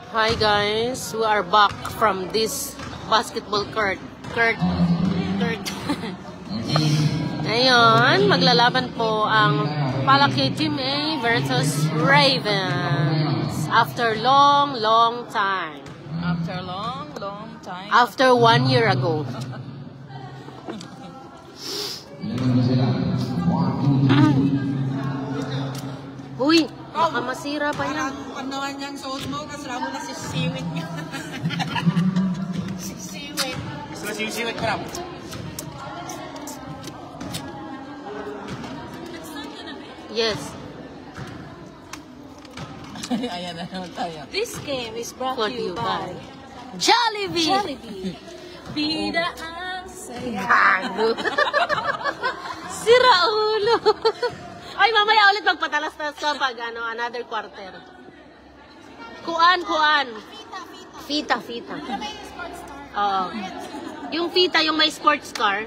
Hi guys, we are back from this basketball court. Ngayon, maglalaban po ang Palaki Team A versus Ravens. After long time. After long time. After 1 year ago. Uy, baka masira pa yan. Parang naman niyang suot mo, kasama mo na si Siwit niya. Si Siwit. Gusto si Siwit ko lang. Yes. Ayan na naman tayo. This game is brought What to you you by Jollibee! Jollibee. Bida ang saya. Gago. Sira ulo. Ay, mamaya ulit magpatalas-talas ka pag another quarter. Kuan. Fita. Oo. Yung fita, yung may sports car.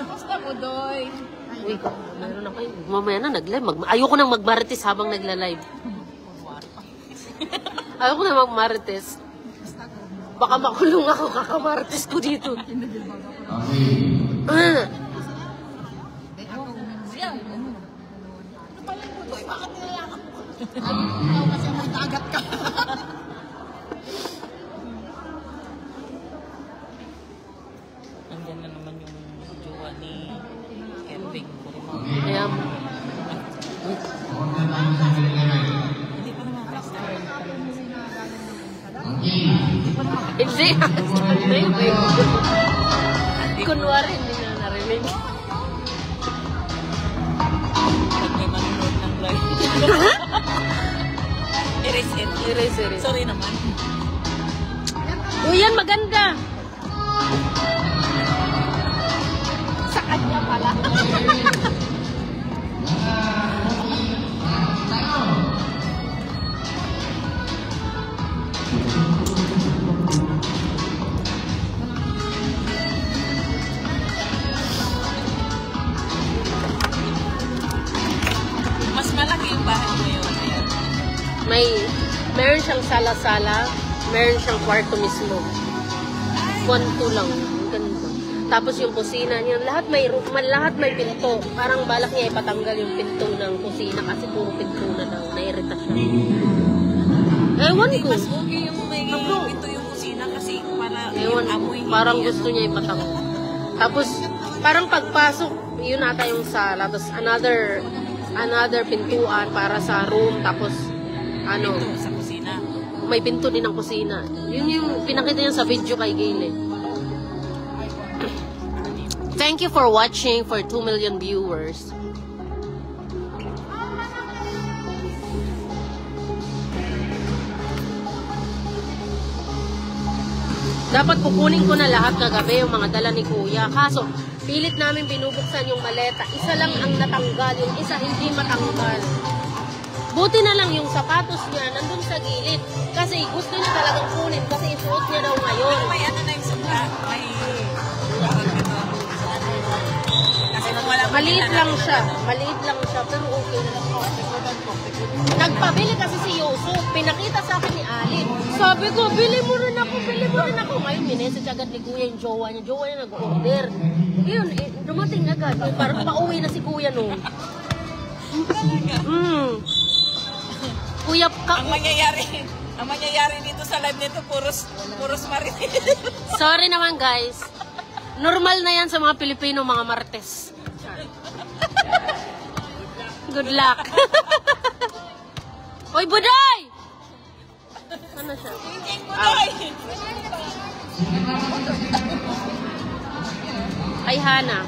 Basta mo, Doy. Uy, meron ako yun. Mamaya na, nag-live. Ayoko nang magmarites habang nagla-live. Ayoko na magmarites. Baka makulong ako, kakamarites ko dito. Kasi may dagat ka. Andyan na naman yung jowa ni Erving. Kaya, Hindi pa naman basta. hindi. Kunwari, hindi na narinig. Pag may manonood ng live. Erase. Sorry naman. Uy, yan maganda. Sa kanya pala. Mas malaki yung bahay mo yun. Ayan. Meron siyang sala-sala, meron siyang kwarto mismo. Kwanto lang. Ang ganda. Tapos yung kusina niya, lahat may pinto. Parang balak niya ipatanggal yung pinto ng kusina kasi puro pinto na daw. Nairita siya. Ewan ko. Mas okay yung may ito yung kusina kasi para Ewan yung ko. amoy. Parang gusto niya ipatanggal. Tapos, parang pagpasok, yun ata yung sala. Tapos another pintuan para sa room. Tapos, Ito sa kusina. may pinto din ang kusina. Yun yung pinakita niya sa video kay Gayle. Thank you for watching for 2 million viewers. Dapat kukunin ko na lahat kagabi yung mga dala ni Kuya. Kaso, pilit namin binubuksan yung maleta. Isa lang ang natanggal, yung isa hindi matanggal. Buti na lang yung sapatos niya nandun sa gilid. Kasi gusto niya talagang kunin kasi isuot niya daw ngayon. May ano na yung suka. May kasi kung wala Maliit lang siya, pero okay na lang. Nagpabili kasi si Yusuf, pinakita sa akin ni Alin. Sabi ko, bili mo rin ako. Ngayon, minessage agad ni Kuya yung jowa niya nag-order. Yun, dumating agad. Parang pauwi na si Kuya noon. Kuya, ang mangyayari dito sa live nito, puros marinig. sorry naman guys. Normal na yan sa mga Pilipino, mga Martes. Good luck. Hoy, Buday! Ano siya? Ay, Hana.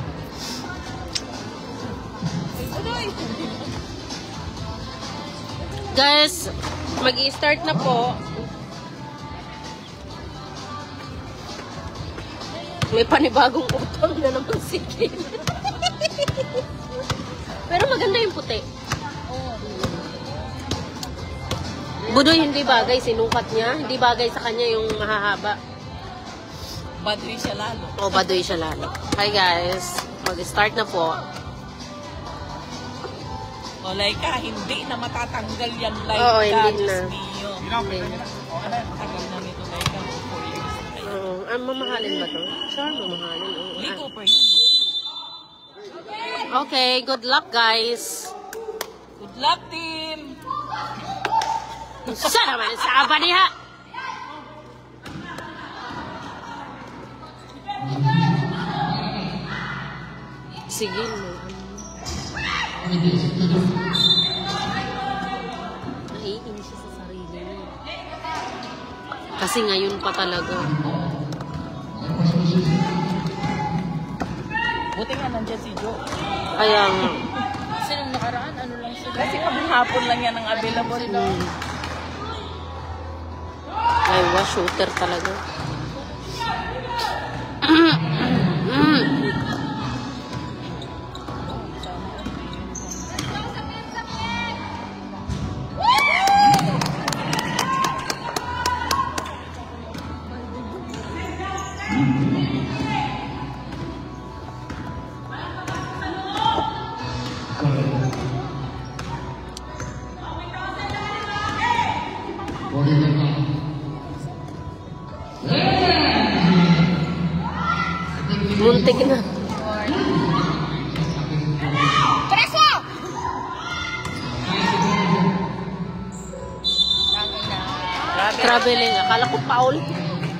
Guys, mag-i-start na po. May panibagong utang na naman si Kim. Pero maganda yung puti. Budoy, hindi bagay. Sinukat niya. Hindi bagay sa kanya yung mahahaba. Baduy siya lalo. O, baduy siya lalo. Hi guys. Mag-start na po. O, Laika, hindi na matatanggal yan, Laika. Oo, hindi na. Diyos mio. Hindi. Tagal na nito, Laika. 4 years na kayo. Mamahalin ba to? Sure, mamahalin. Oo. Hindi ko pa yun. Okay, good luck guys. Good luck, team! Sana naman sa aba niya. Sige mo. Naiinis siya sa sarili niya. Kasi ngayon pa talaga. Buti nga nandiyan si Joe. Kaya nga. Kasi nung nakaraan, ano lang sila. Kasi hapon lang yan ang available. Ay, shooter talaga. Muntik na. Preso! Traveling. Akala ko Paul.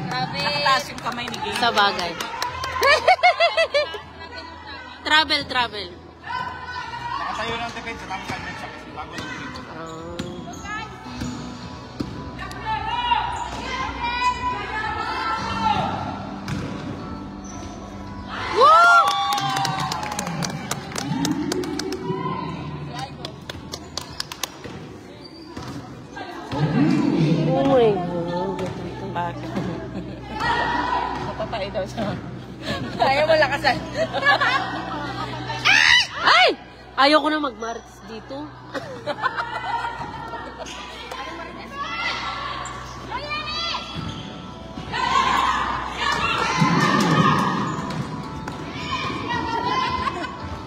Grabe. Nakataas yung kamay ni Gay. Sa bagay. Travel. Nakatayo ng tipid sa tamang kanya sa bago ng dito. Oh my God. Bakit? Napapay daw siya. Ayaw mo lakasan. Ay! Ayoko na mag-marites dito.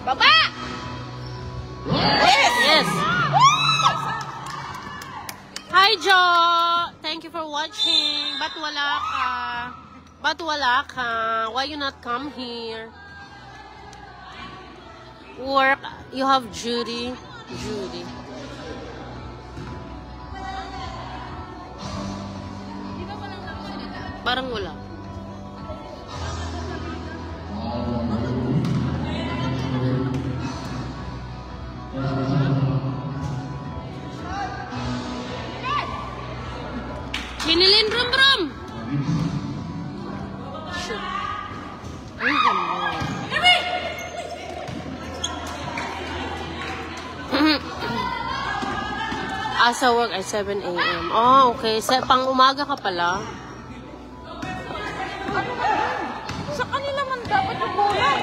Baba! Yes! Hi, Joe! Thank you for watching. Ba't wala ka? Why you not come here? Work. You have Judy. Parang wala. Hinilin brum. Shoot. Ay, ganda. Asa work ay 7 a.m. Oh, okay. Pang umaga ka pala. Sa kanila man dapat yung bola.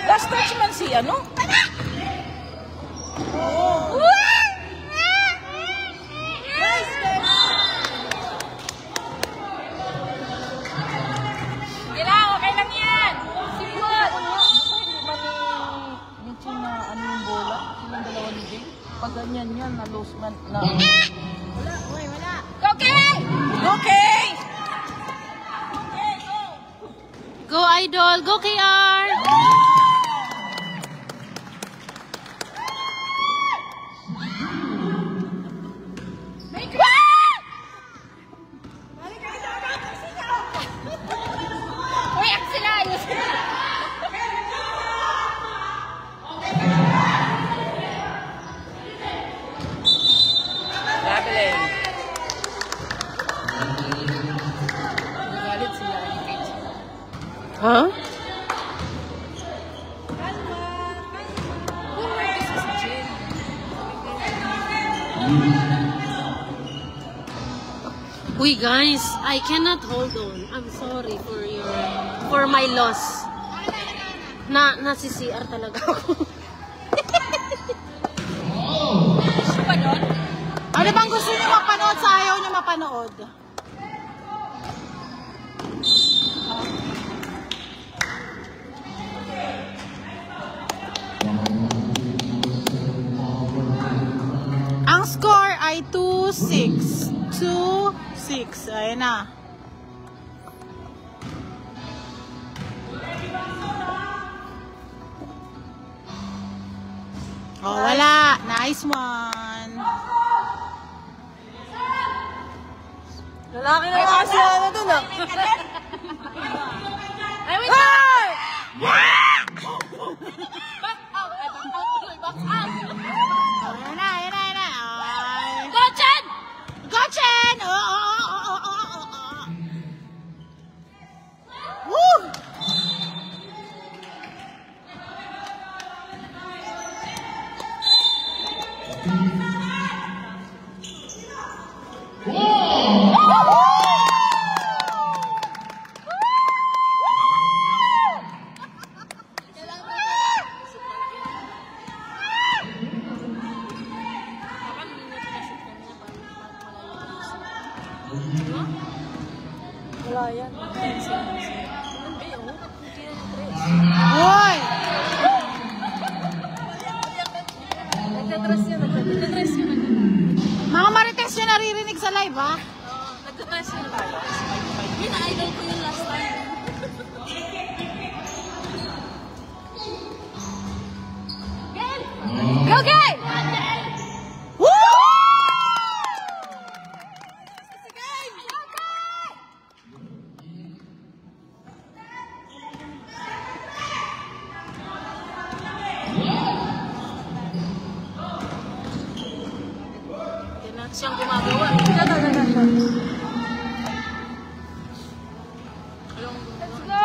Last touch man si ano? Okay lang yan! Sipot! Hindi ba ni China ano yung bola? Silang dalawa ni Jay? Pag ganyan yan, na-lose man. Wala. Okay! Okay! Go, Idol! Go, KR! Uy, sila! Ayos! Traveling. Galit sila. Ha? Uy guys, I cannot hold on. I'm sorry for my loss. Nasi-CR talaga ako. Ano bang gusto niyo mapanood sa ayaw niyo mapanood? 2-6. 2-6. Ayan na. Oh, wala. Nice one. Lalaki na kasi ano dun ah. Ay, wait! Back out! Ay, back out! Back out! Ayan na, ayan na, ayan na. Ay. Go, Chen! Go, Chen! Woo! Wala yan. Hoy! Nagtatrace yan. Nagtatrace yun. Mga marites yung naririnig sa live, ha? Nagtatrace yun. Yun, idol ko yung last time. Go, Gay! Woo! Yan na siyang gumagawa. Let's go!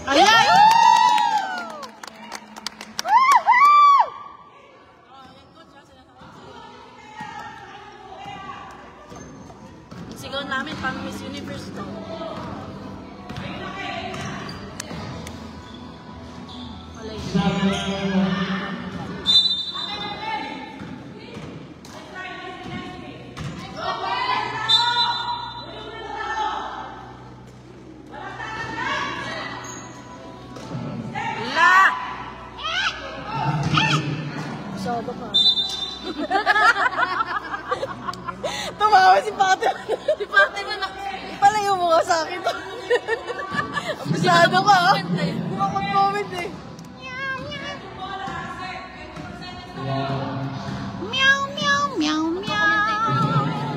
Ayan! Sigaw namin pang Miss Universe to. Wala yun. La! Sobo ka. Tumawa si Pate. Si Pate mo na. Palayo mo ka sa akin. Abusado ka ah. Hindi ako mag-comment eh. Meow, meow, meow, meow.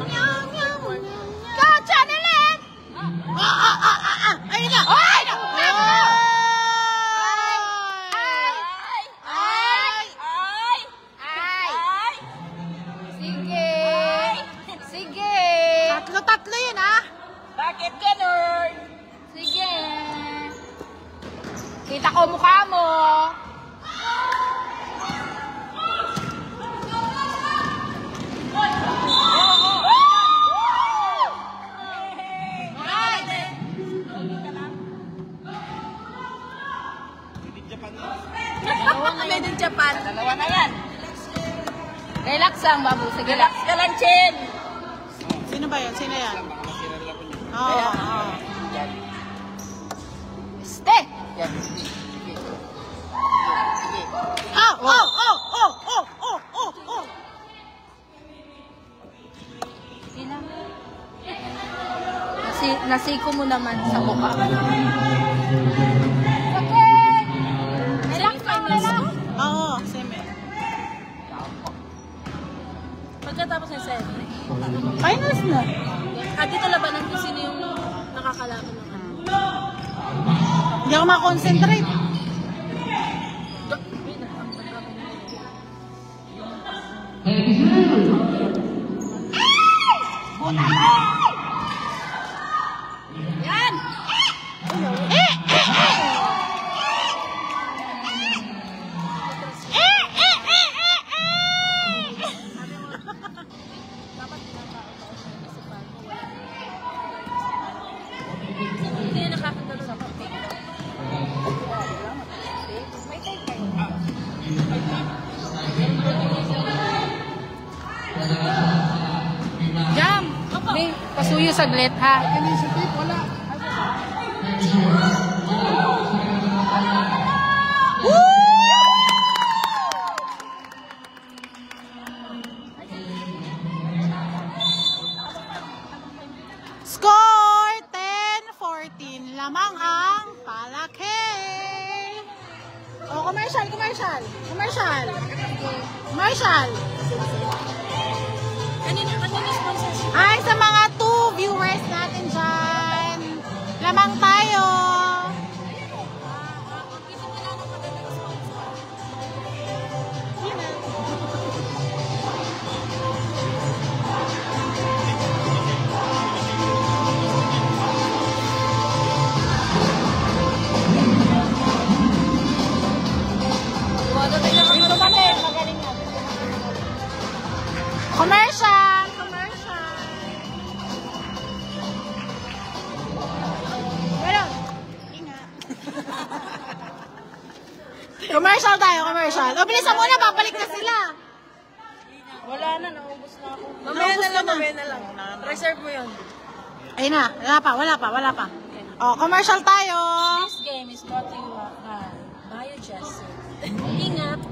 Meow, meow, meow. Go, Channelet! Ayun na! Ay! Sige! Sige! Tatlo yun, ha? Bakit ganun? Sige! Kita ko mukha mo! Made in Japan. Dalawa na yan! Relax lang, babu. Sige, relax ka lang, Chen! Sino ba yun? Sino yan? Oo. Ste! Oh! Nasiko mo naman sa mukha. Relax lang, relax. Oo, semi. Pagkatapos ng semi. Finals na. Dito labanan kung sino yung nakakalaban ng ano. Hindi ako makonsentrate. Yan! Hindi na nakakatalo sa kapatid. Jam! Tuyo saglit, ha? Initiative, wala. Score 10-14. Lamang ang palaki. Oh, commercial. Ay, sa mga 2 viewers natin dyan. Lamang tayo. Commercial. Meron. Ingat. Commercial tayo. O, bilisan mo na. Babalik na sila. Wala na, naubos na ako. Mamaya na lang. Reserve mo yun. Ayun na. Wala pa. Oh, commercial tayo. This game is brought to you by Biogesser. Ingat!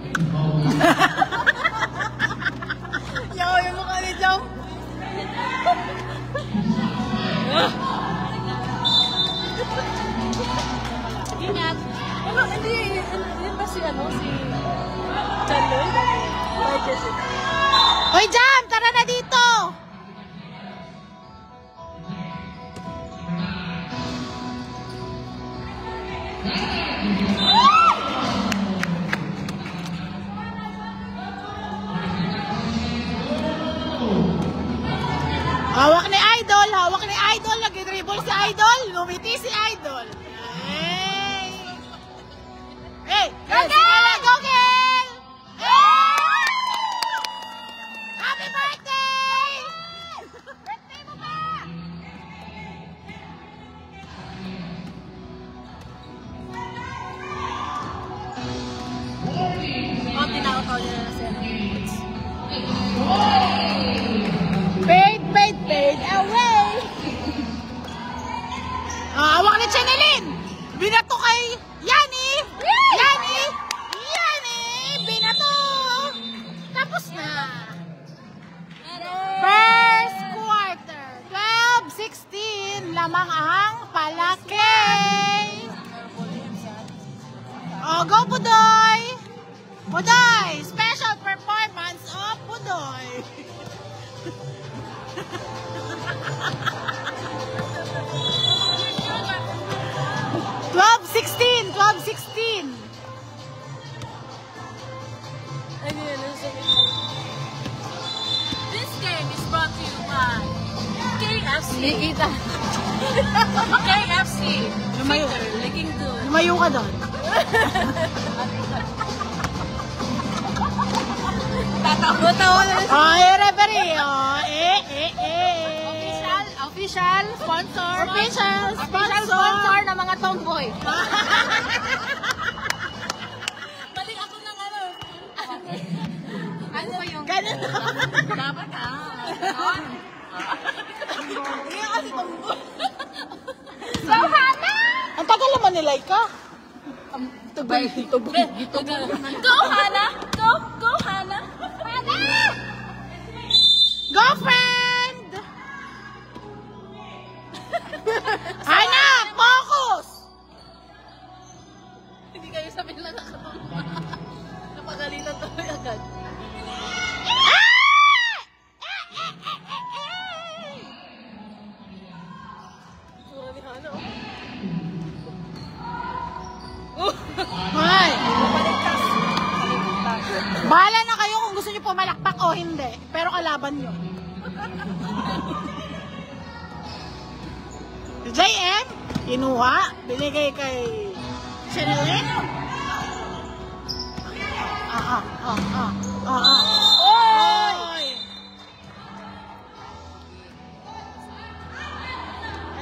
Yung mukha ni Jom. Ingat! Ano, hindi. Yun ba si Chanloy? Biogesser. Hoy, Jam! Tara na dito! Hawak ni Idol, nag-dribble si Idol, lumiti si Idol. Hey! Go girl! Hey! Happy birthday! Birthday mo ba? Tinakaw niya na siya. Fade away! Hawak ni Chanelin! Binato kay Yani! Binato! Tapos na! First quarter, 12-16, lamang ang palaki! Oh, go Pudoy! Pudoy! Special performance of Pudoy! Twelve sixteen. This game is brought to you by KFC. Nikita. KFC. Looking good. Lumayo ka doon. Tatawa na. Ay, referee. Official sponsor ng mga tomboy. Balik ako ng ano. Ano yung... Ganun. Dapat Hindi kasi tomboy. So, Hana! Ang tagal naman ni Laika. Tubay. Go, Hana! Go, Hana! Go, friend! Hana! Focus! Hindi kayo sabi nila nakakatawa. Napagalitan tuloy agad. Ay! Bahala na kayo kung gusto niyo pumalakpak o hindi. Pero kalaban niyo. JM, kinuha, binigay kay Chanelin. Oy!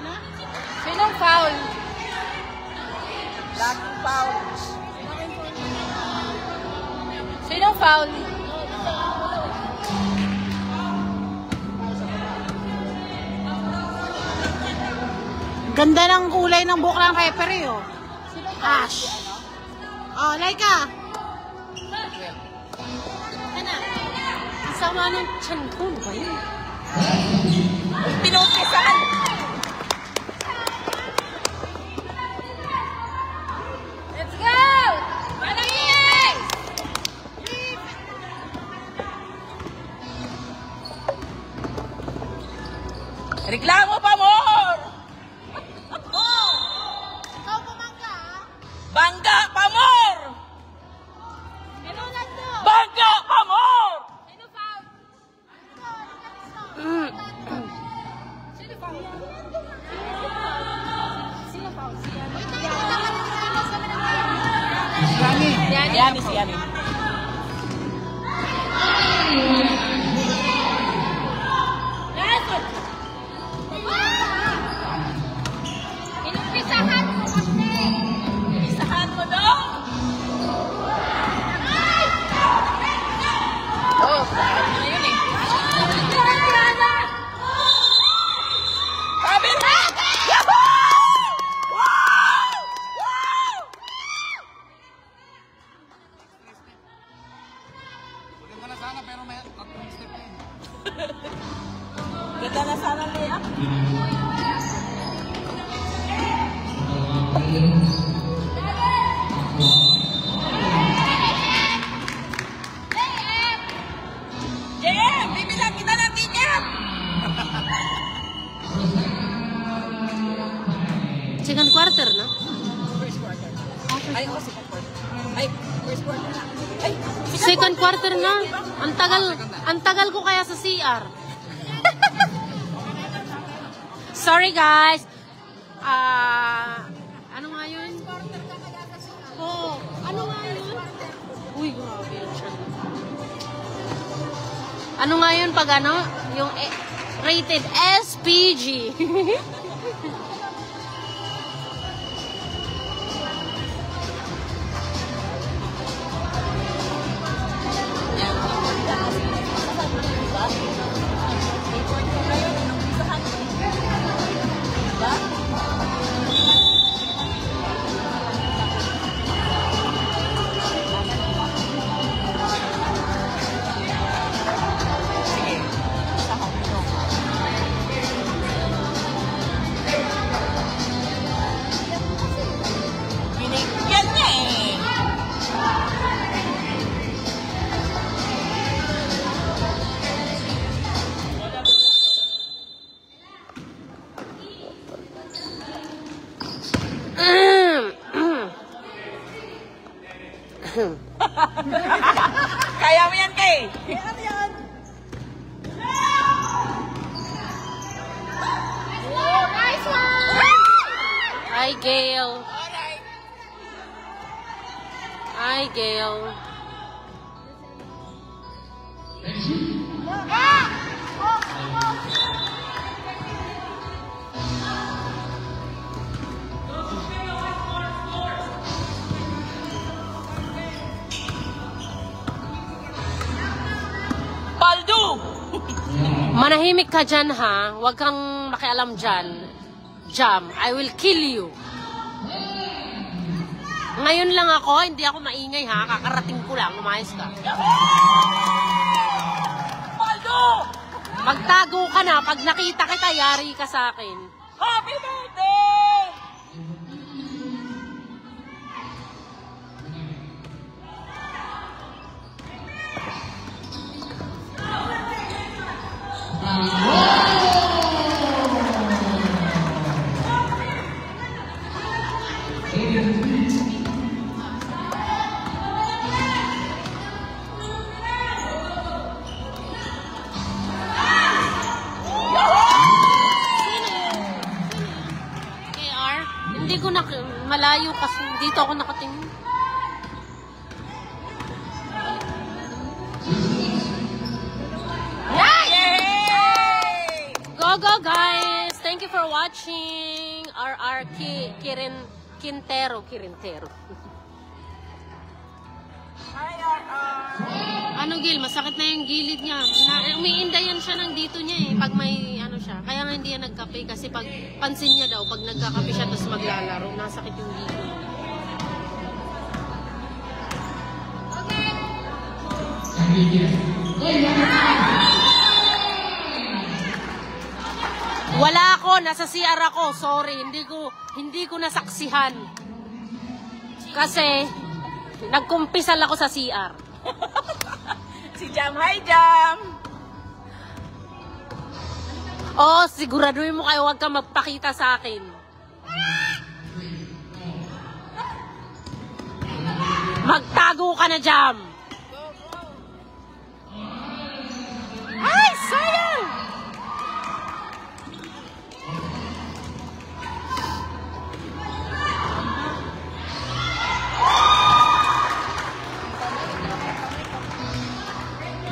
Ano? Sinong foul? Laging foul. Sinong foul? Ganda ng kulay ng buhok ng referee, oh. Ash. Oh, Laika. Ano? Sama ng tiyan ko. Ano ba yun? Pinupisan. Let's go! Manangis! Reklamo pa more! Ikaw pumangka, ha? Bangga pa more! Pinunad mo. Bangga pa more! Sino foul? Mm. Sino foul? Sino foul? Wait, nakikita ka rin sa manang. Yani si Yani. Inumpisahan mo kasi. Isahan mo daw! Oh, ano yun eh? Sabi na! Yahoo! Wow! Wow! Maganda na sana pero may tatlong step na yun. Ganda na sana niya. JM! Bibilang kita ng ticket! Second quarter, no? Ay, ako second quarter. Ay, first quarter na. Ay, Second quarter na. Ang tagal ko kaya sa CR. Sorry, guys. Ano nga yun? Oh, ano nga yun? Uy, grabe yun siya. Ano nga yun pag ano? Yung rated SPG. binigyan niya eh. Kaya mo yan, Kay. Kaya mo yan. Oh, nice one! Hi, Gail. Alright. Hi, Gail. Paldo! Manahimik ka dyan, ha? Huwag kang makialam dyan. Jam, I will kill you. Ngayon lang ako, hindi ako maingay, ha? Kakarating ko lang, umayos ka. Paldo! Magtago ka na, pag nakita kita, yari ka sa akin. Happy birthday! KR, hindi ko na, malayo kasi dito ako nakatingin. Yay! Go, go, guys! Thank you for watching. RR Quintero. Hi, RR! Ano Gil, masakit na yung gilid niya. Umiindayan siya ng dito niya eh, pag may ano siya. Kaya nga hindi yan nagkape kasi pag pansin niya daw, pag nagkakape siya tapos maglalaro, nasakit yung dito. Wala ako, nasa CR ako. Sorry, hindi ko nasaksihan. Kasi nagkumpisal ako sa CR. Si Jam, hi Jam! Oo, siguraduhin mo kayo, huwag ka magpakita sa akin. Magtago ka na, Jam! Ay, sayang!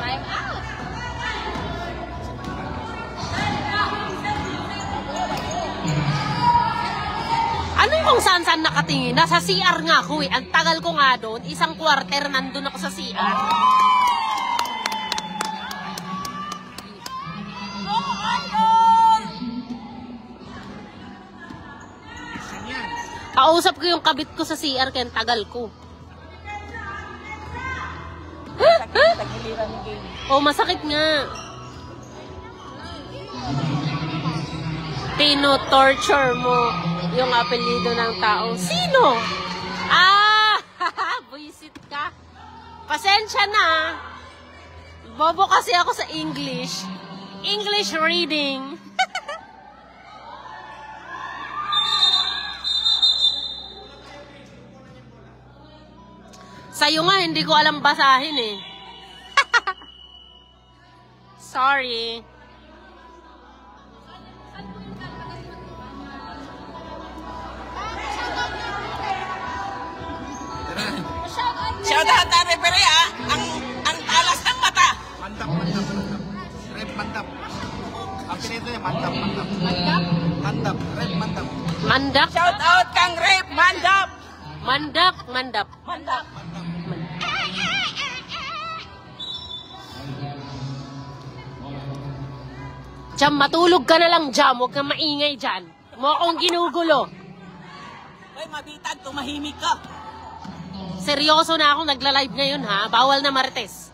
Time out! Ano yung kung saan-saan nakatingin? Nasa CR nga ako eh. Ang tagal ko nga doon, isang quarter nandun ako sa CR. Kausap ko yung kabit ko sa CR kaya ang tagal ko. Tagiliran ni Game. Oh, masakit nga. Tino-torture mo yung apelido ng tao. Sino? Ah! Buisit ka. Pasensya na. Bobo kasi ako sa English. English reading. Sa'yo nga, hindi ko alam basahin eh. Sorry. Shout out na referee ha! Ang talas ng mata! Mandap. Red mandap. Ang pinito niya, mandap. Red mandap. Mandak? Shout out kang Rep Mandap! Mandap. Mandap! Jam, matulog ka na lang, Jam. Huwag kang maingay dyan. Mo akong ginugulo. Hoy, mabitag, tumahimik ka! Seryoso na akong nagla-live ngayon, ha? Bawal na Martes.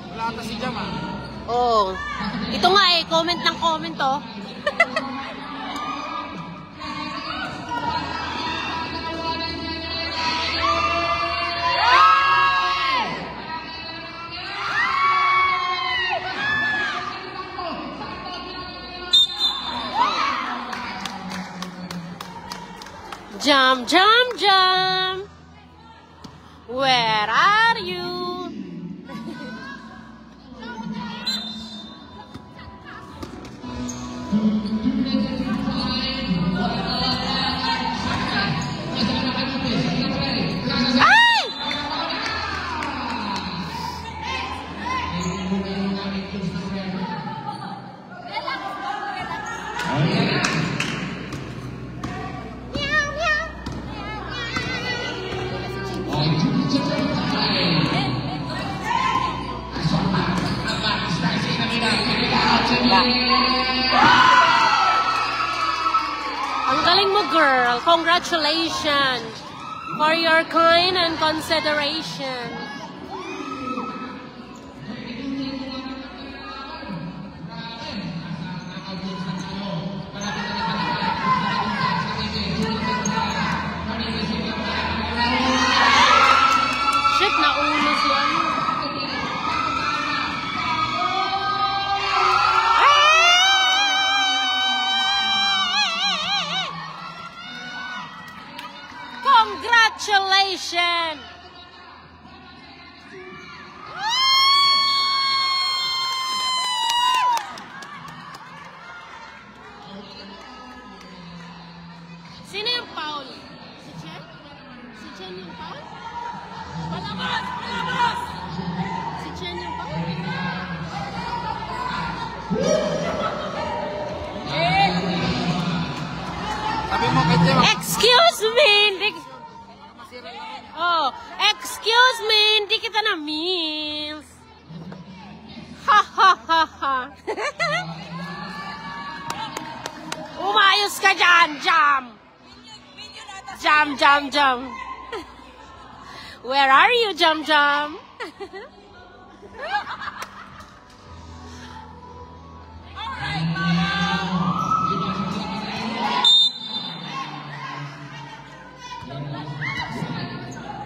Wala ata si Jam ah. Oo. Ito nga eh, comment ng comment, oh. Jam, Jam, Jam. Where are you? Ay! Ang galing mo, girl. Congratulations for your kind and consideration. Shit, naulo siya. Congratulations! Sino yung Paul? Si Chen? Si Chen yung Paul? Palabas! Palabas! Si Chen yung Paul? Sabi mo kay Jam. Excuse me! Hindi... Oh, excuse me, hindi kita na-miss. Ha ha ha ha. Umayos ka dyan, Jam. Jam, Jam, Jam. Where are you, Jam, Jam?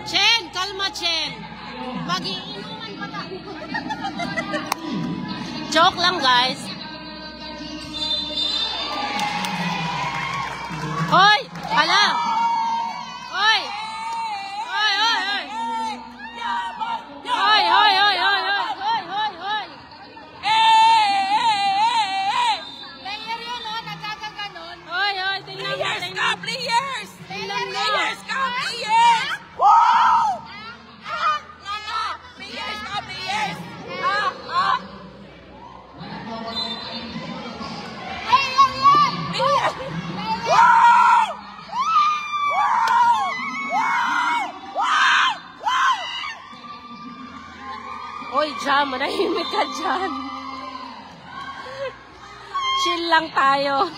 Chen, kalma, Chen. Mag-iinuman pa tayo. Joke lang, guys. Hoy! Hala! Hoy! Hoy, hoy, hoy! Hoy, hoy, hoy, hoy, hoy! Hoy, hoy, hoy! Player yun, oh, nagkakaganon. Hoy, hoy! Tingnan mo, tingnan mo. Players! Tingnan mo. Players ka, players! Wow! Players ka, players! Players! Wow! Hoy, Jam, manahimik ka dyan. Chill lang tayo.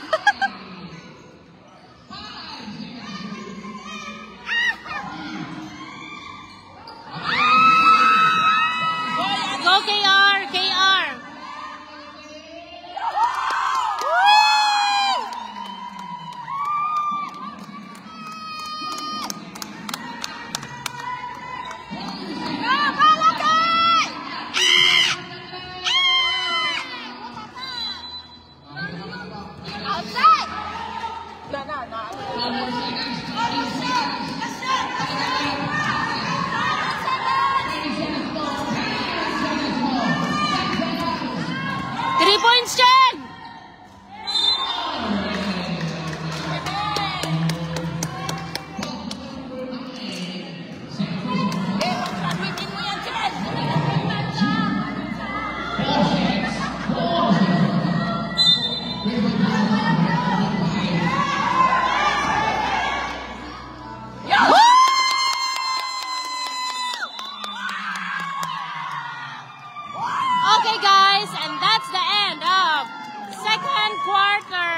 Go, KR! KR! Outside! 3 points, Chen! Graduating mo yan, Chen! Okay, guys, and that's the end of second quarter.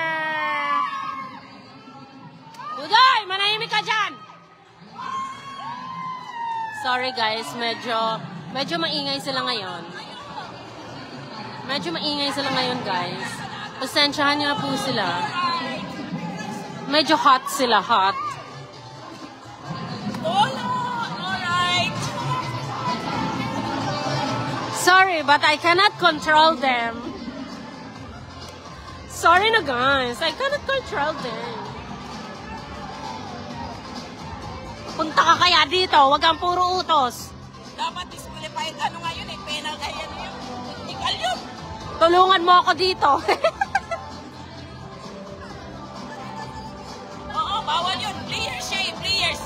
Budoy, manahimik ka dyan. Sorry, guys, medyo maingay sila ngayon. Medyo maingay sila ngayon, guys. Pasensyahan niyo na po sila. Medyo hot sila, hot. Alright! Sorry, but I cannot control them. Sorry na, guys. I cannot control them. Punta ka kaya dito. Huwag kang puro utos. Dapat disqualified ano ngayon eh. Penal kaya yun. Technical yun. Tulungan mo ako dito. Oo, bawal yun. Players siya eh. Players.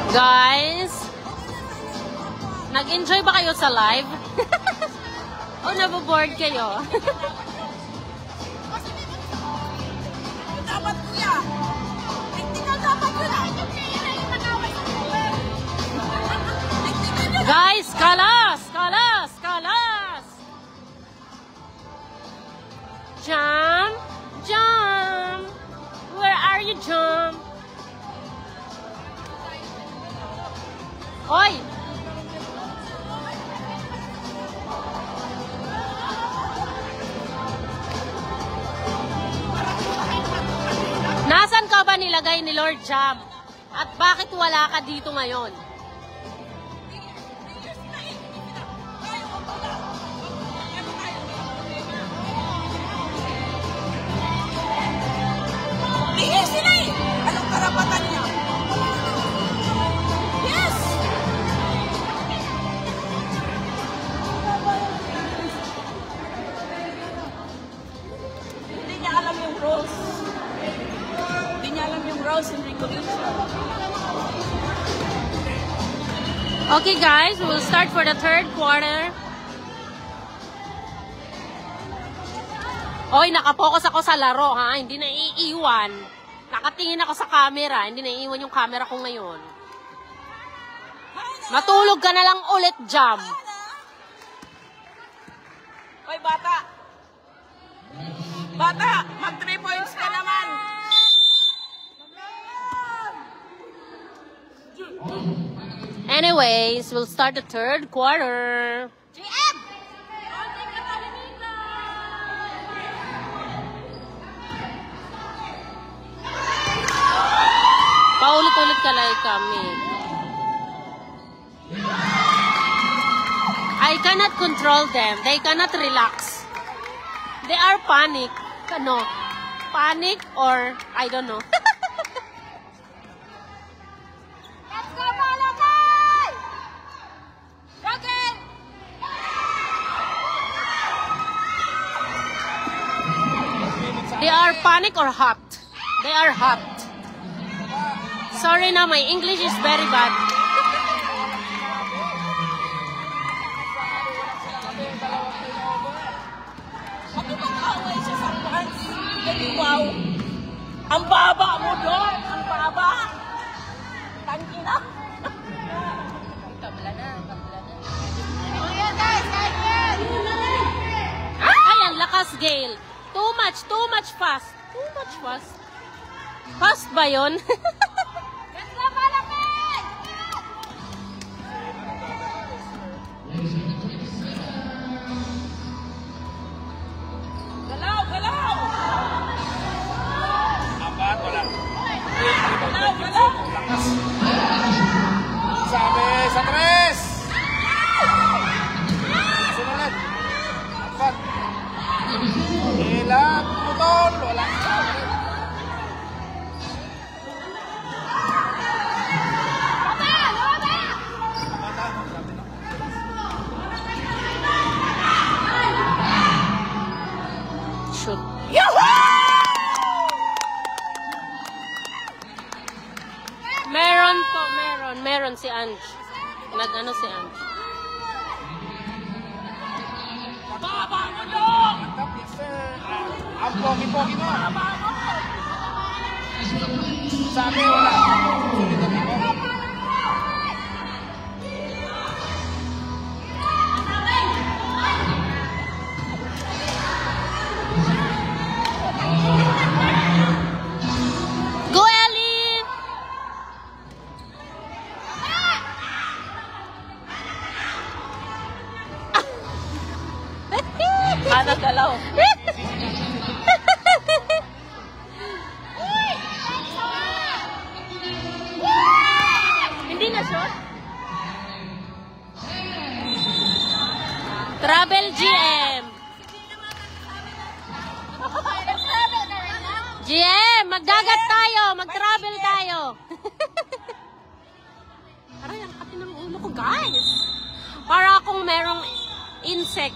Guys, nag-enjoy ba kayo sa live? O naboboard kayo? Dapat kuya. Technical dapat yun ah. Guys, kalas! Kalas! Kalas! Jam! Jam! Where are you, Jam? Hoy! Nasaan ka ba nilagay ni Lord Jam? At bakit wala ka dito ngayon? Players sila eh. Anong karapatan niya? Yes! Hindi niya alam yung rules. Hindi niya alam yung rules and regulation. Okay, guys, we'll start for the third quarter. Oy, nakapokus ako sa laro, ha? Hindi na iiwan. Nakatingin ako sa camera. Hindi na iiwan yung camera ko ngayon. Matulog ka na lang ulit, Jam. Hoy, bata! Bata! Mag 3 points ka naman! Anyways, we'll start the third quarter. GM! Paulit-ulit ka like kami. I cannot control them. They cannot relax. They are panic. Ano? Panic or I don't know. Let's go, Malakay! Rocket! They are panic or hot. They are hot. Sorry na, my English is very bad. Makipag-away siya sa fans. Wow! Ang baba mo doon! Ang baba! Tangina! Kabla na. Ay, ang lakas, Gail. Too much fast. Too much fast. Fast ba yun? Let's go, Malakay! Galaw! Galaw! Apat, wala. Galaw! Galaw! Sabi sa 3. Sunod. Apat. Ilang putol. Wala. Shoot. Meron po, meron. Meron si Ange. Nag-ano si Ange. Baba mo doon! Mantap, yes sir. Ang pogi-pogi mo. Sabi, wala. Sulit na mo. Go, Ellie! Ano galaw? Hindi na shot? Travel GM! GM! Magdagat tayo! Mag-travel tayo! Aray, ang kati ng ulo ko, guys! Para akong merong insect.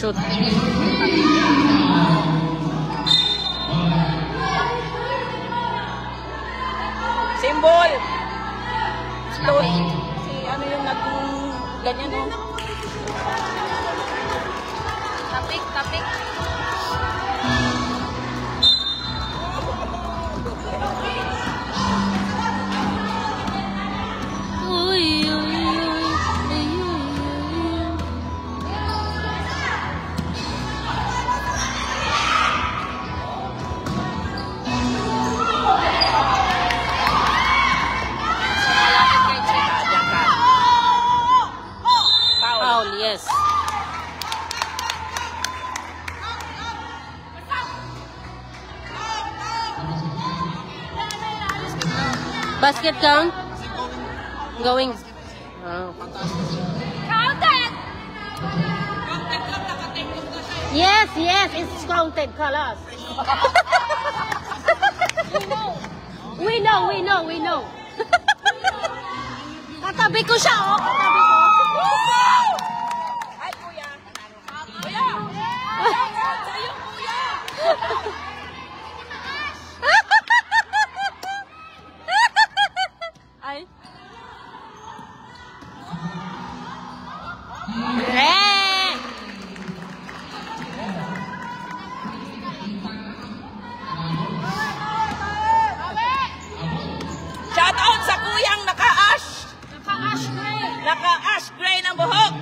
Shoot. Symbol! Slow. Si ano yung ganyan oh. Tapik. Uy, uy, uy. Ay, uy, uy. Foul, yes. Basket count? Going. Oh. Counted! Yes, yes, it's counted, Kalas. We know. Katabi ko siya, oh. Katabi ko. Ay, kuya. Kuya! Sa'yo, kuya! Ay. Eh! Shout out sa kuyang naka-ash. Naka-ash gray ng buhok.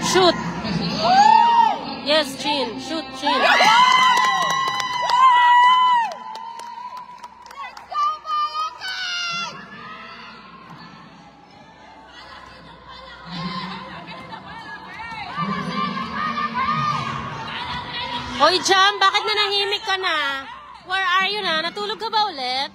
Shoot. Yes, Chin. Shoot, Chin. Hoy, Jam, bakit nanahimik ka na? Where are you na? Natulog ka ba ulit?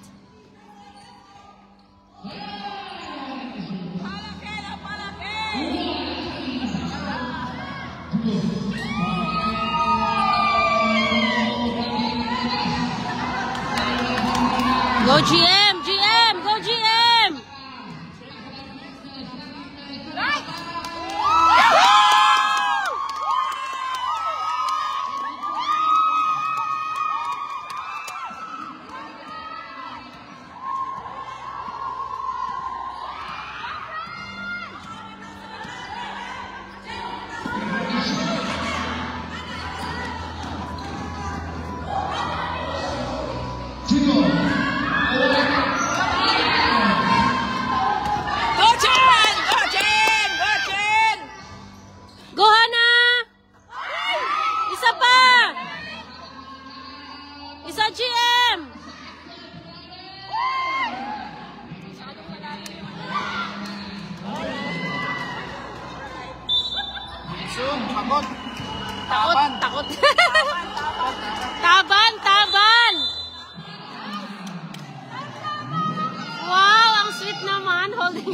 Go GM! GM! Go GM! Go, Chen! Go, Chen! Go, Chen! Go, Hana! Isa pa! Isa GM! Soon, pagod. Takot. Taban! Wow, ang sweet naman. Holding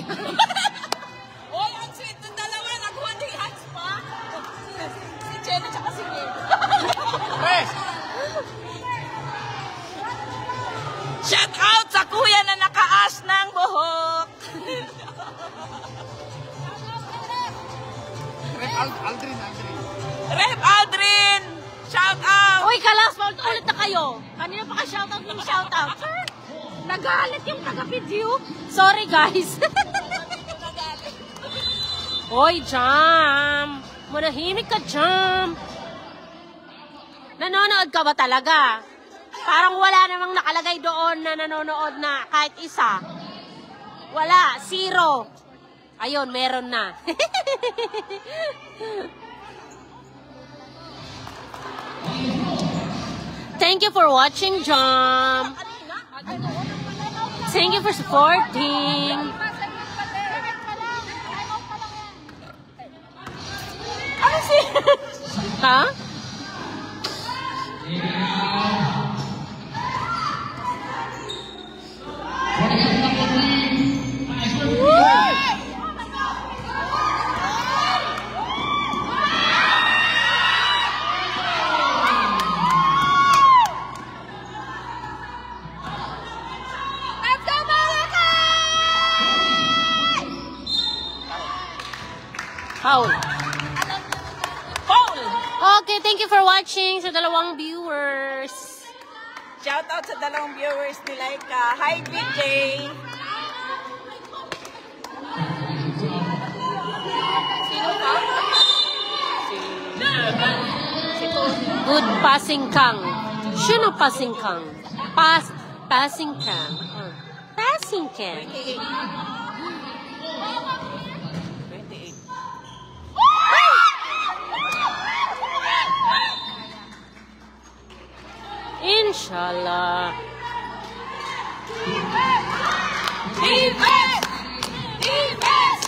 Oy, ang sweet ng dalawa. Nag-holding hands pa. Si Chen at saka si Yen. Press! Shout out sa kuya na naka-ash ng buhok. Rep Aldrin. Rep Aldrin! Shout out! Uy, Kalas, ulit na kayo. Kanina pa ka-shoutout ng shoutout. Nagalit yung taga-video. Sorry, guys. Hoy, Jam. Manahimik ka, Jam. Nanonood ka ba talaga? Parang wala namang nakalagay doon na nanonood na kahit isa. Wala, 0. Ayun, meron na. Thank you for watching, Jam. Thank you for supporting. Ano si... Ha? Paul. Paul! Okay, thank you for watching sa dalawang viewers. Shout out sa dalawang viewers ni Laika. Hi, DJ! Sino ka? Good passing kang. Sino passing kang? Passing kang. Passing kang. 28. Inshallah. Defense! Defense!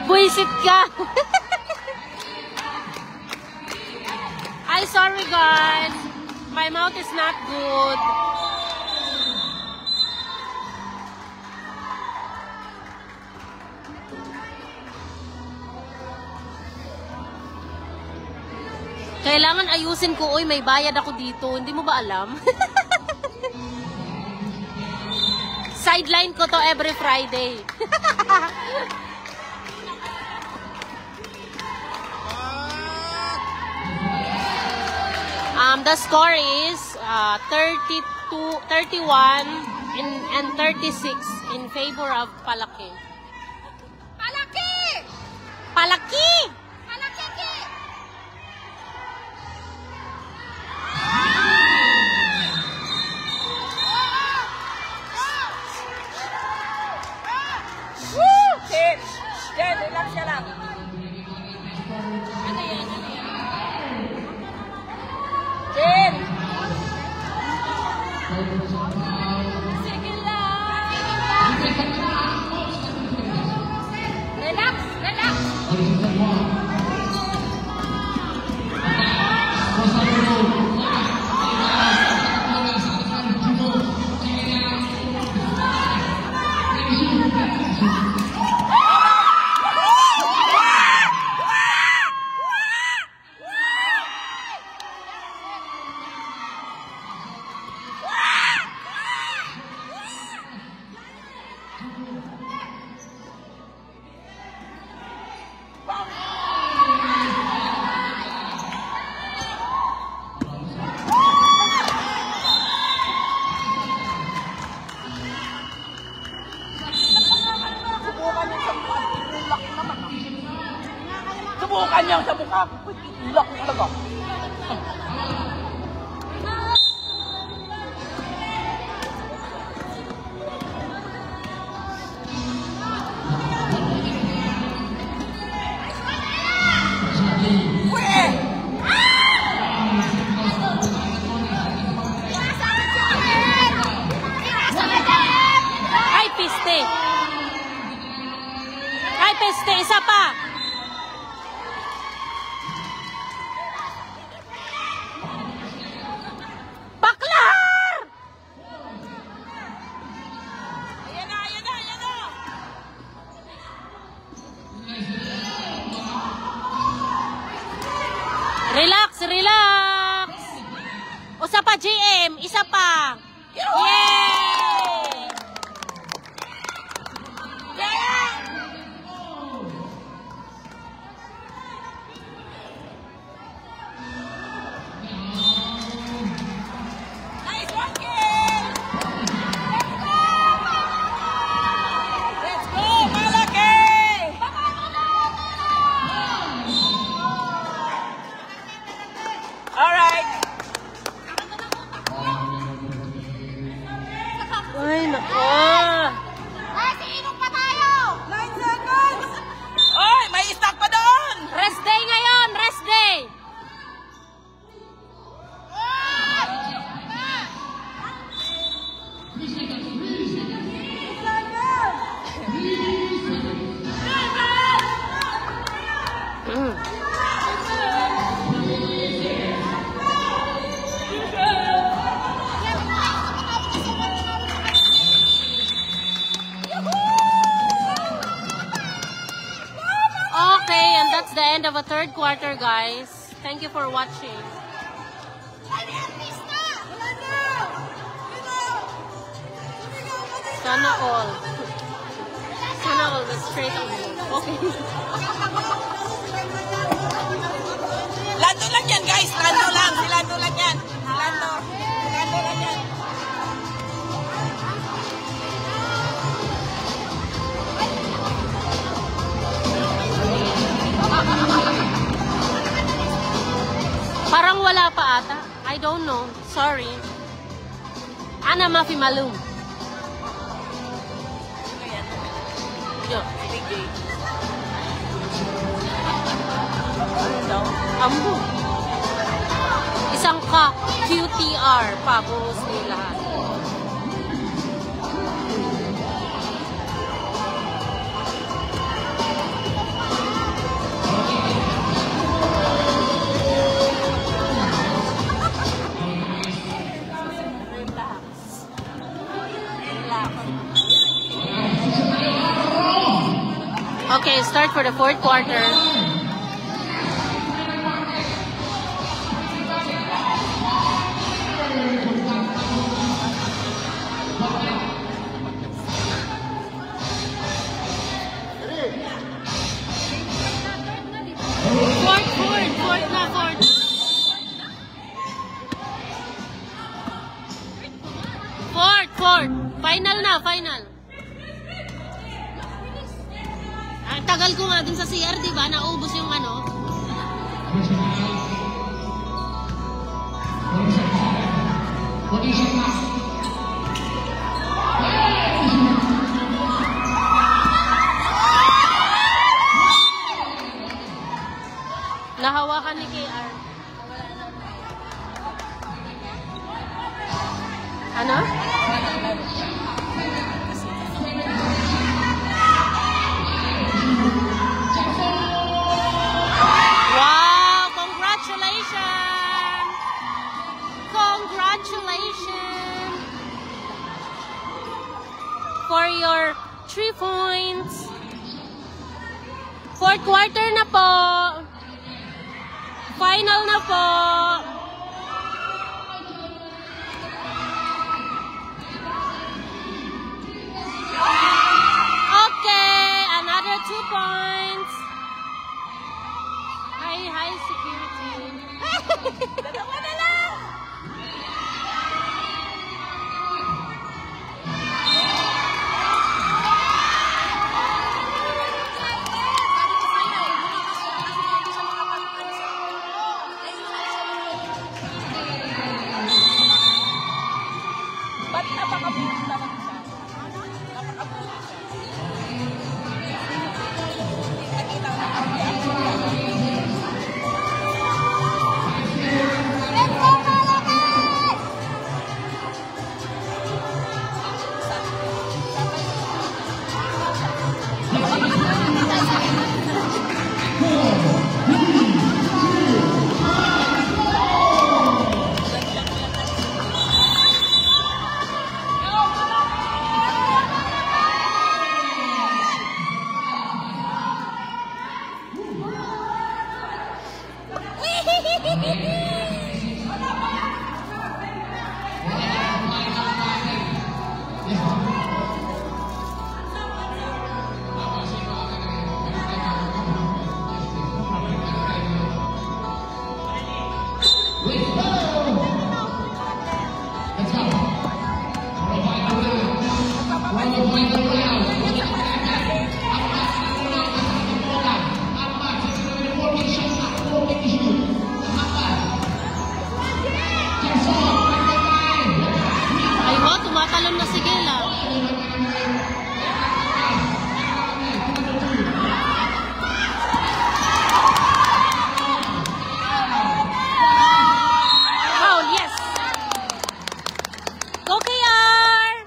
Buisit ka. Ay, sorry guys. My mouth is not good. Kailangan ayusin ko, oy, may bayad ako dito. Hindi mo ba alam? Sideline ko to every Friday. The score is 31 and 36 in favor of Palaki. Palaki! Palaki! Palaki! Woo! Jen! Jen, relax ka lang. Jen! Sige lang. Relax! Relax! Subukan niya sa mukha. Ilak mo talaga. Ay, piste! Ay, piste! Isa pa! Baklar! Ayan na, ayan na, ayan na. Relax, relax! Usa pa, GM! Isa pa! Yay! Nice one, Jen! Let's go, Malaki! Alright. Ay, nako! Kasi inom pa tayo! 9 seconds! Oy, may stock pa doon! Rest day ngayon! Rest day! Okay, and that's the end of a third quarter, guys. Thank you for watching. Sana all. Sana all the straight on you. Okay. Lando lang yan, guys. Lando lang. Si Lando lang yan. Lando. Lando lang yan. Parang wala pa ata. I don't know. Sorry. Ana mafi malum. Yo. Ambo. Isang ka QTR pa buhos nila. Okay, start for the fourth quarter. Fourth. Final na, final. Ang tagal ko nga dun sa CR, di ba? Naubos yung ano. Nahawakan ni KR. Ano? Wow! Congratulations! Congratulations! For your 3 points. Fourth quarter na po. Final na po. Okay, another 2 points. Hi, security. Dalawa na lang! Ba't napakabuti naman siya? Napakabuti siya. Nakita ko na kami. Tumatalon na si Gela. Oh, yes! Go KR!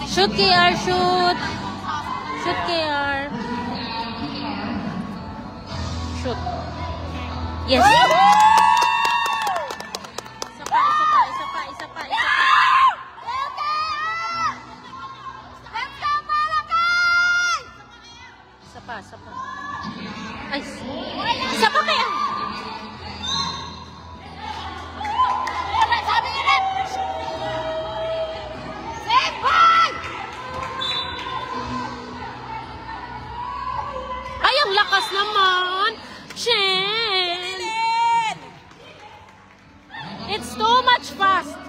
Shoot KR, shoot! Shoot KR! Shoot. Yes. Isa pa. Ay, isa pa kaya? Ay, ang lakas naman. Shen! It's too much fast.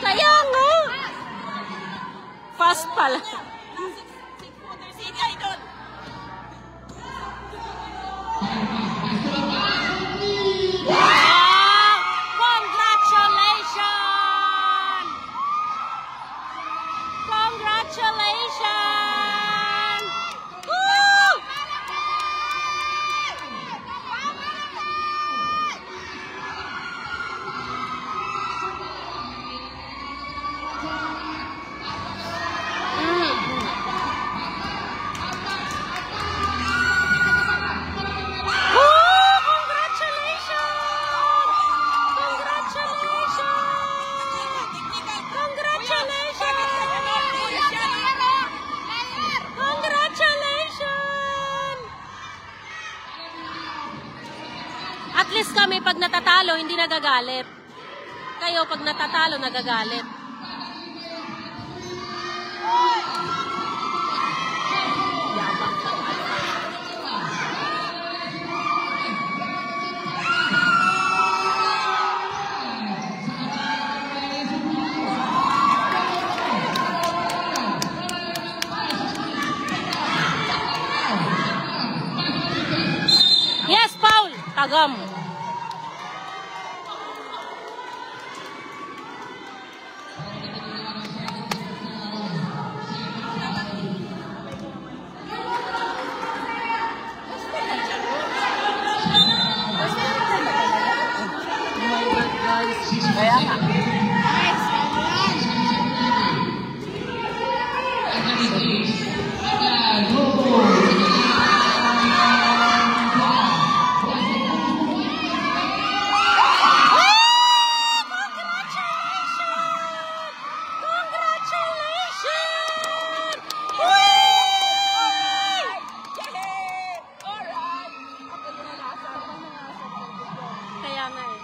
Kaya nga. Fast pala. Wow! Congratulations! Congratulations! Woo! natatalo, hindi nagagalit. Kayo, pag natatalo, nagagalit. Yes, Paul! Tagam. Kaya nga. Kaya nga eh.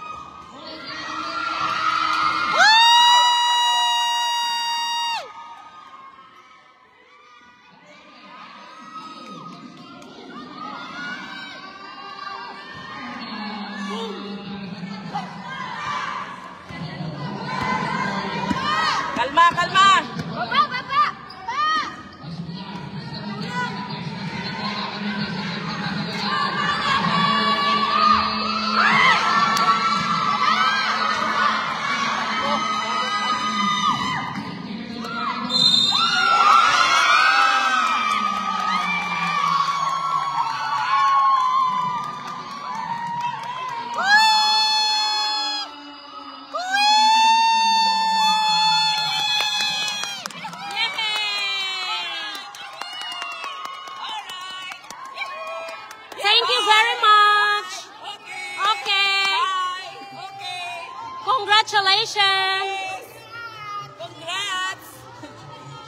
Kalma, kalma! Baba, baba! Thank you very much. Okay. Congratulations. Congrats!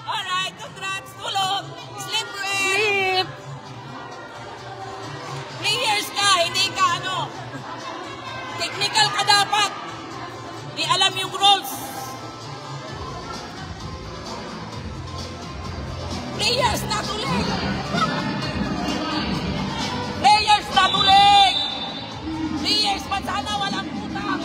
Alright, congrats! Tulog! Sleep well! Sleep. Players ka, hindi ka ano. Technical ka dapat. Di alam yung rules. Players, natulig! Players, natulig! Players, ba't sana walang putak?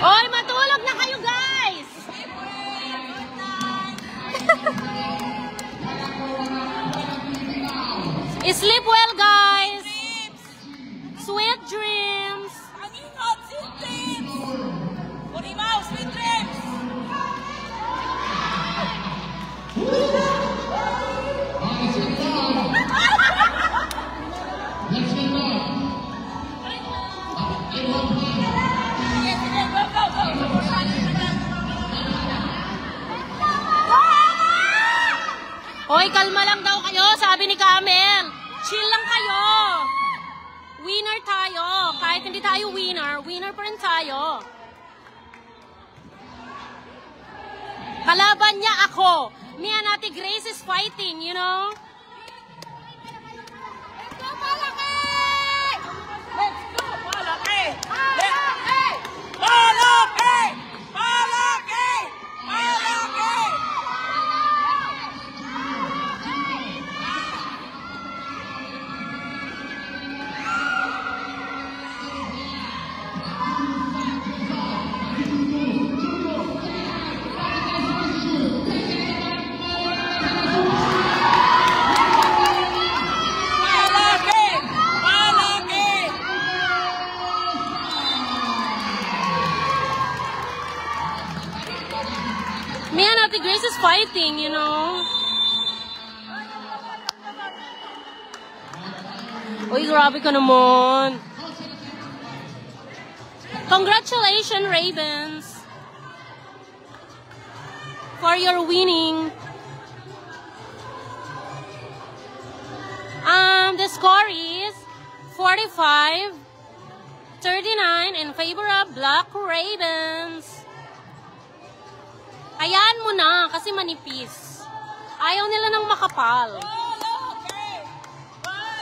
Oy, matulog na kayo, guys. Sleep well, guys. Sweet dreams. Pangingat, sweet dreams! Kurimaw, sweet dreams! Sige, sige, go, go, go! Hoy, kalma lang daw kayo, sabi ni Camel. Chill lang kayo. Winner tayo. Kahit hindi tayo winner, winner pa rin tayo. Kalaban niya ako. Me and Ate Grace is fighting, you know? Let's go! Malaki! Malaki! Malaki! Malaki! Malaki! Malaki! Malaki! Me and Ate Grace is fighting, you know? Uy, grabe ka naman. Congratulations, Ravens, for your winning. The score is 45-39 in favor of Black Ravens. Hayaan mo na kasi manipis. Ayaw nila ng makapal. Malaki! Malaki!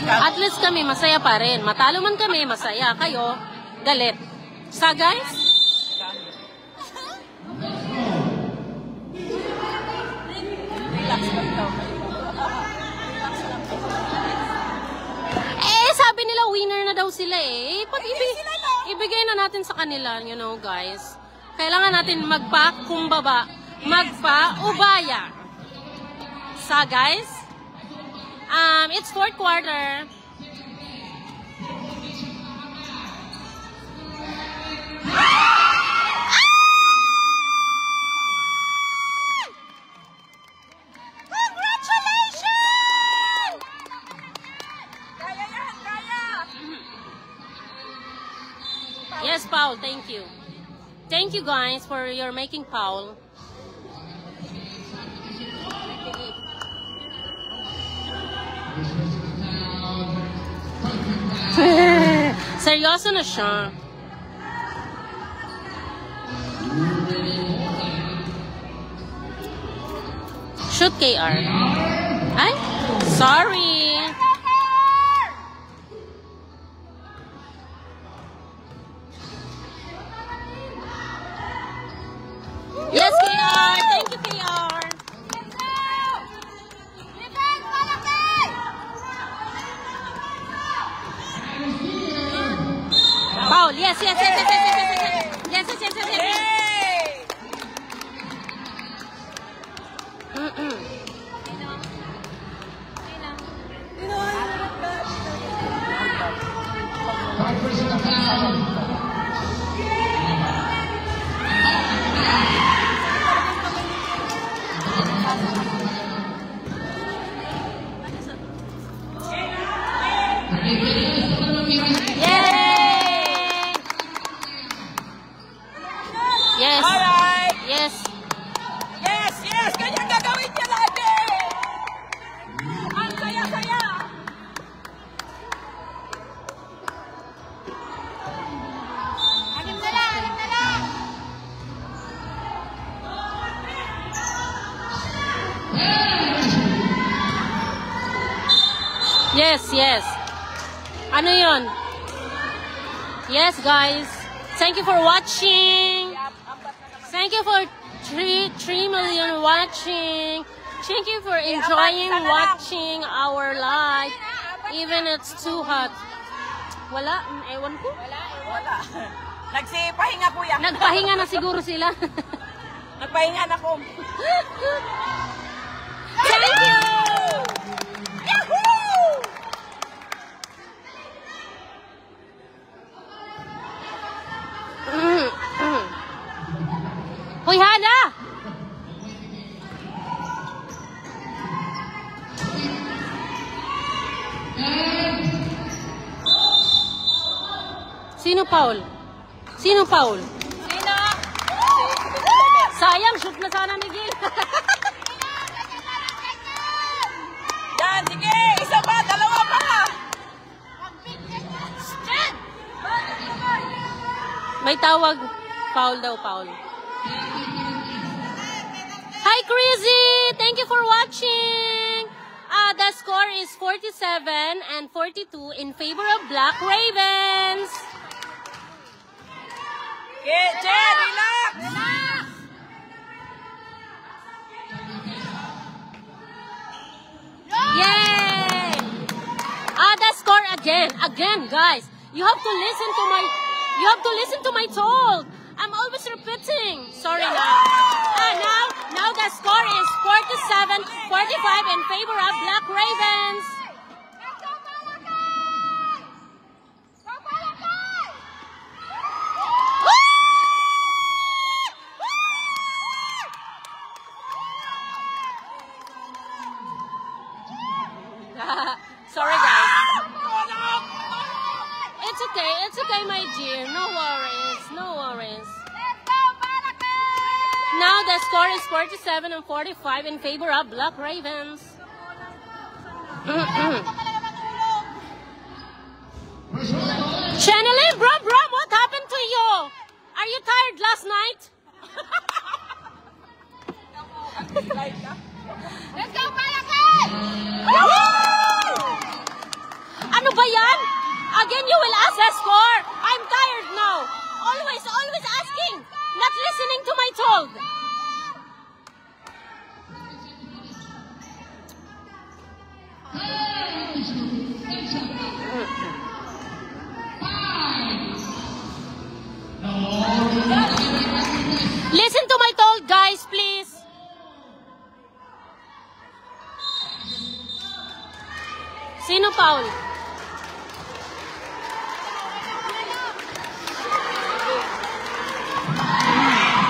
At least kami, masaya pa rin. Matalo man kami, masaya. Kayo, galit. Sa guys? Relax lang daw. Sabi nila winner na daw sila eh. Ibigay na natin sa kanila, you know guys. Kailangan natin magpa-kumbaba, magpa-ubaya. Sa guys? It's fourth quarter. Yes, Paul, thank you. Thank you guys for your making Paul. Seryoso na siya. Shoot KR. Ay, sorry. Yes, KR. Thank you, KR. Paul, yes. Yes. Alright. Yes. Yes. Ganyan gagawin niya lagi. Ang saya-saya. Anim na lang. Yes. Ano yun? Yes, guys. Thank you for watching. Thank you for 3 million watching. Thank you for enjoying watching our live. Even it's too hot. Wala? Ewan ko. Wala. Nagsipahinga kuya. Nagpahinga na siguro sila. Nagpahinga na ko. Thank you! Yahoo! Hoy, Hana! Sino Paul? Sino? Sayang, shoot na sana ni Gil. Yan, sige. Isa pa, dalawa pa. May tawag. Paul daw, Paul. Hi, Crazy! Thank you for watching. The score is 47 and 42 in favor of Black Ravens. Okay, Jen, relax. Yay! The score again, guys. You have to listen to my talk. I'm always repeating. Sorry now. Now the score is 47-45 in favor of Black Ravens. Sorry, guys. It's okay, my dear. No worries. Now the score is 47 and 45 in favor of Black Ravens. Channeling, bro, what happened to you? Are you tired last night? Let's go, Malaki! Ano ba yan? Again, you will ask the score. I'm tired now. Always asking. Not listening to my told. Listen to my told, guys, please. Sino Paul?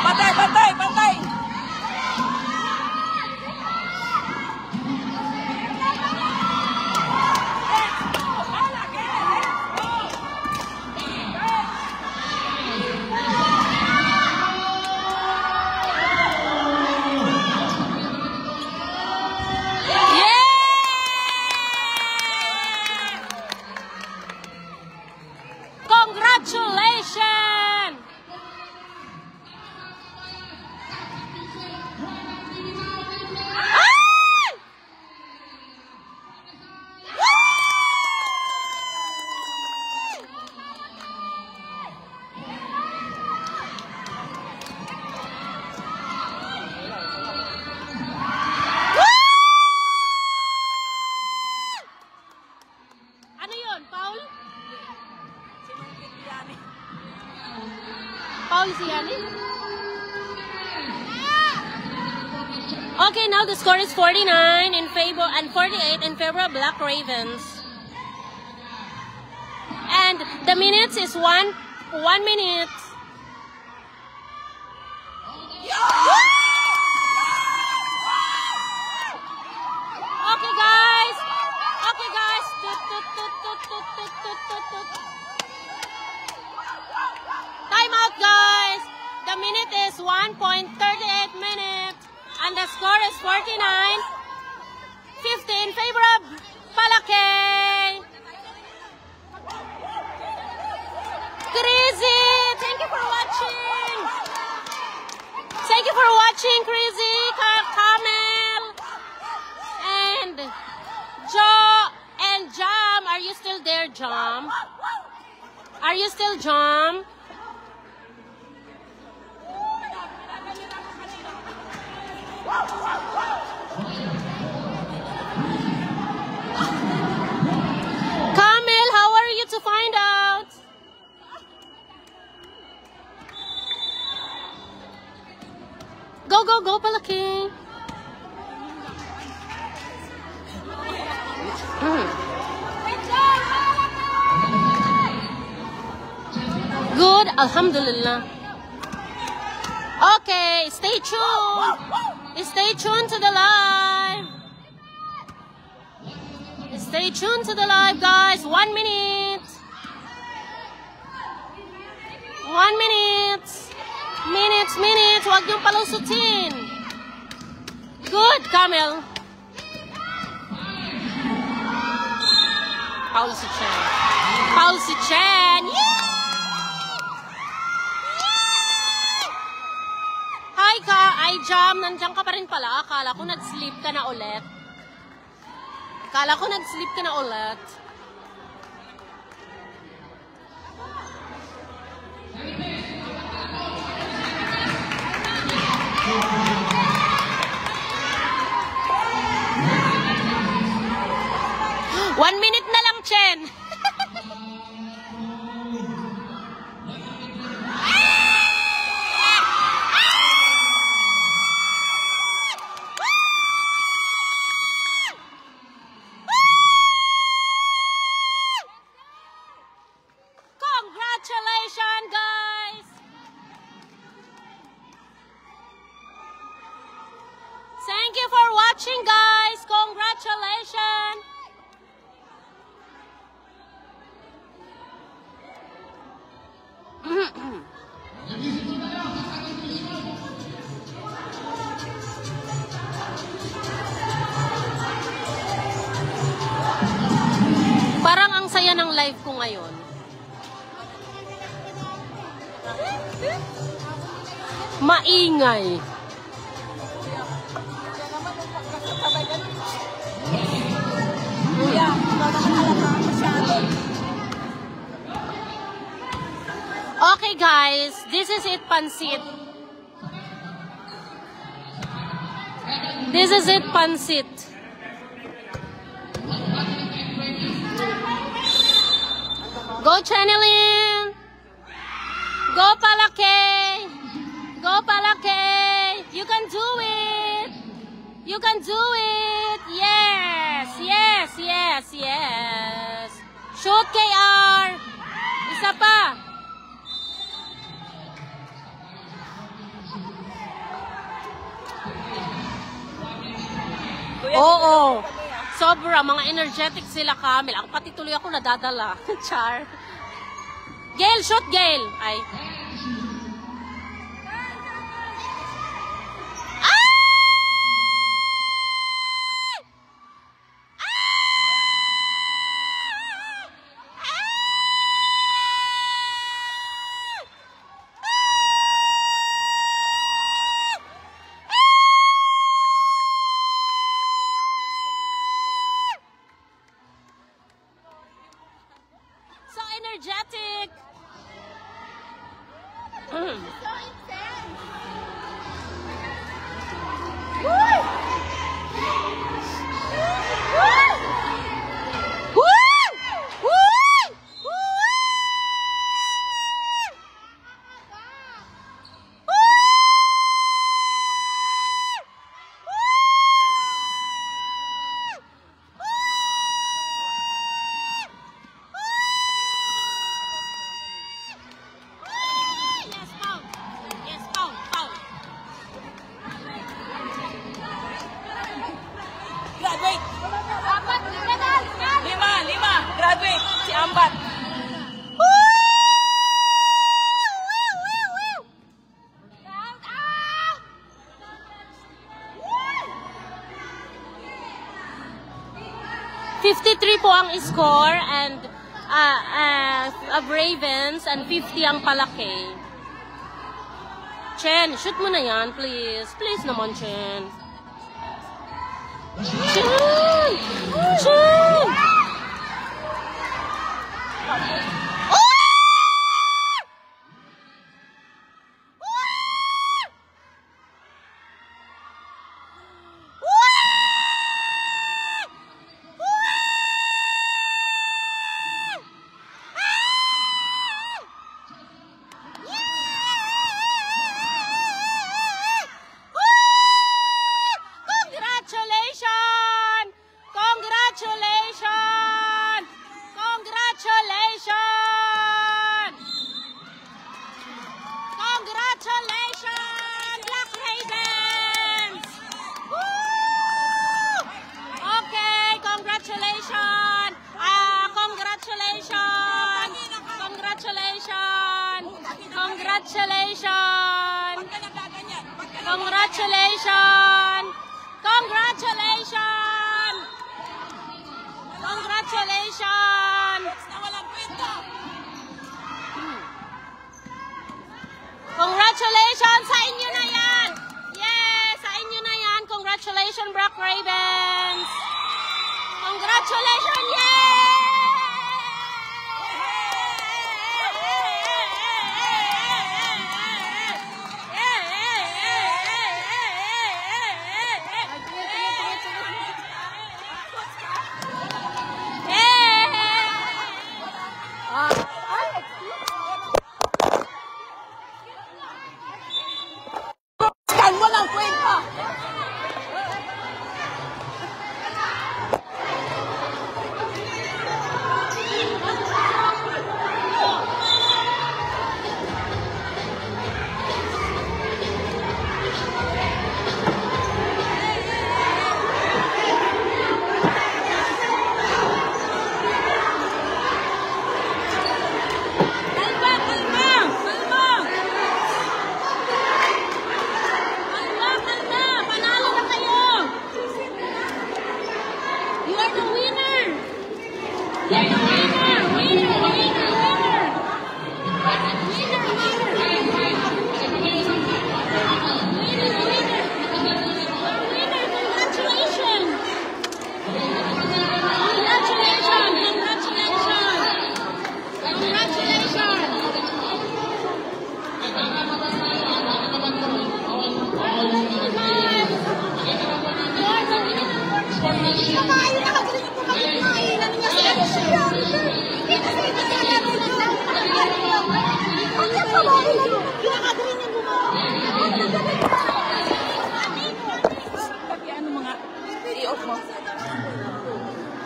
Patay, patay, patay! Congratulations! Ano yun, Paul? Paul Siani? Okay, now the score is 49 in favor and 48 in favor of Black Ravens. And the minutes is 1 minute. Okay, guys. Okay, guys. Time out, guys. The minute is 1.38 minutes. And the score is 49-50 in favor of Palakay. Crazy! Thank you for watching. Thank you for watching, Crazy, Kamel, and Joe and Jam. Are you still there, Jam? Are you still Jam? Kamel, how are you to find out? Go, go, go, Palaki. Good, Alhamdulillah. Okay, stay tuned. Stay tuned to the live. Stay tuned to the live, guys. 1 minute. 1 minute. Minutes. Huwag niyong palusutin. Good, Kamel. Paul si Chen. Paul si Chen. Yeah! Hi ka, I Jam. Nandiyan ka pa rin pala. Akala ko nag-sleep ka na ulit. One minute na lang, Chen. Congratulations, guys. Thank you for watching, guys. Congratulations. Parang ang saya ng live ko ngayon. Maingay. Kuya, ikaw naman halata masyado. Okay guys, this is it, pansit. This is it, pansit. Go Channeling! Go Palake! Go Palake! You can do it! You can do it! Yes! Yes! Yes! Yes! Shoot KR! Isa pa! Oo! Sobra! Mga energetic sila, Camel. Ako pati tuloy ako nadadala. Char! Gail! Shoot, Gail! Ay. So energetic! Yes, Paul. Yes, Paul. Paul. Graduate. Apat, medal! Lima. Graduate. Si Ambat. Count out! 53 po ang score and of Ravens and 50 ang Palake. Chen, shoot mo na yan, please. Please naman, Chen. Chen! Chen! Congratulations! Congratulations! Congratulations! Congratulations, Black Ravens! Woo! Okay, congratulations! Congratulations! Congratulations! Congratulations! Congratulations! Congratulations! Congratulations! Na walang kwenta. Congratulations! Sa inyo na yan! Yes! Sa inyo na yan! Congratulations, Black Ravens! Congratulations! Kan walang kwenta. mo.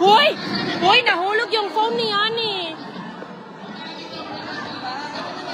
Hoy! Hoy, nahulog yung phone ni Ani.